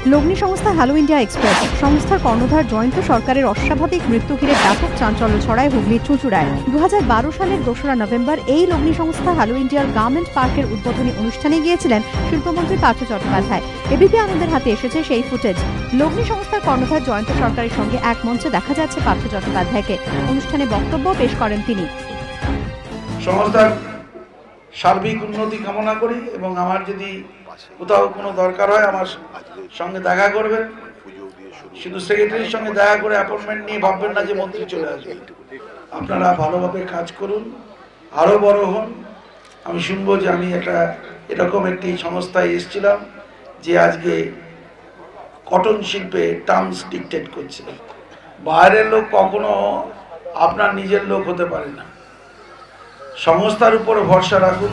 লগ্নি সংস্থা hello India express সংস্থার কর্ণধার জয়ন্ত সরকারের অস্বাভাবিক মৃত্যু ঘিরে ব্যাপক চাঞ্চল্য ছড়ায় হুগলির চুঁচুড়ায়। 2012 সালের 2রা নভেম্বর এই লগ্নি সংস্থা হ্যালো ইন্ডিয়ার গার্মেন্ট পার্কের উদ্বোধনী অনুষ্ঠানে গিয়েছিলেন শিল্পমন্ত্রী পার্থ চট্টোপাধ্যায়। এবিপি আনন্দের হাতে এসেছে সেই ফুটেজ। লগ্নি সংস্থার কর্ণধার জয়ন্ত সরকারের সঙ্গে এক মঞ্চে দেখা যাচ্ছে পার্থ চট্টোপাধ্যায়কে। অনুষ্ঠানে বক্তব্য পেশ করেন তিনি। সংস্থার সার্বিক উন্নতি কামনা করি এবং আমার যদি কোথাও কোনো দরকার হয় আমার সঙ্গে দেখা করবেন। শুধু সেক্রেটারির সঙ্গে দেখা করে অ্যাপয়েন্টমেন্ট নিয়ে ভাববেন না যে মন্ত্রী চলে আসবে। আপনারা ভালোভাবে কাজ করুন, আরো বড় হন। আমি শুনবো যে আমি এরকম একটি সংস্থায় এসেছিলাম যে আজকে কটন শিল্পে টার্মস ডিকটেট করছে। বাইরের লোক কখনো আপনার নিজের লোক হতে পারে না। সংস্থার উপর ভরসা রাখুন।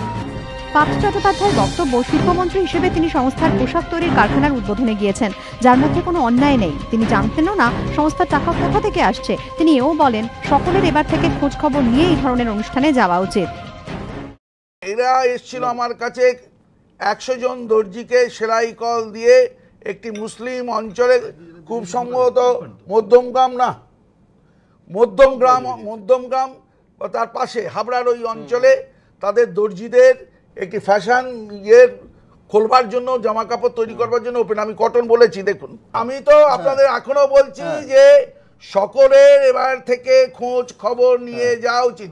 পার্থ চট্টোপাধ্যায়ের বক্তব্য, শিল্পমন্ত্রী হিসেবে তিনি সংস্থার পোশাক তৈরির কারখানার উদ্বোধনে গিয়েছেন, যার মধ্যে কোনো অন্যায় নেই। তিনি জানতেনও না সংস্থার টাকা কোথা থেকে আসছে। তিনি এও বলেন, সকলের এবার থেকে খোঁজ খবর নিয়ে এই ধরনের অনুষ্ঠানে যাওয়া উচিত। এরা এসেছিল আমার কাছে 100 জন দর্জিকে সেলাই কল দিয়ে একটি মুসলিম অঞ্চলে, খুব সম্ভবত মধ্যমগ্রাম বা তার পাশে হাবড়ার ওই অঞ্চলে তাদের দর্জিদের একটি ফ্যাশন খোলবার জন্য, জামা কাপড় তৈরি করবার জন্য ওপেন। আমি কটন বলেছি। দেখুন, আমি তো আপনাদের এখনো বলছি যে সকলের এবার থেকে খোঁজ খবর নিয়ে যাওয়া উচিত।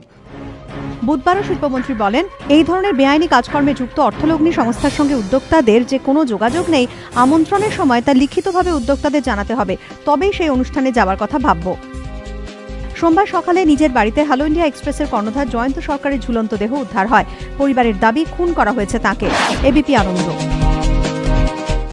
বুধবারও শিল্পমন্ত্রী বলেন, এই ধরনের বেআইনি কাজকর্মে যুক্ত অর্থলগ্নি সংস্থার সঙ্গে উদ্যোক্তাদের যে কোনো যোগাযোগ নেই। আমন্ত্রণের সময় তা লিখিতভাবে উদ্যোক্তাদের জানাতে হবে, তবেই সেই অনুষ্ঠানে যাওয়ার কথা ভাবব। সোমবার সকালে নিজের বাড়িতে হ্যালো ইন্ডিয়া এক্সপ্রেসের কর্ণধার জয়ন্ত সরকারের ঝুলন্ত দেহ উদ্ধার হয়। পরিবারের দাবি, খুন করা হয়েছে তাঁকে। এবিপি আনন্দ।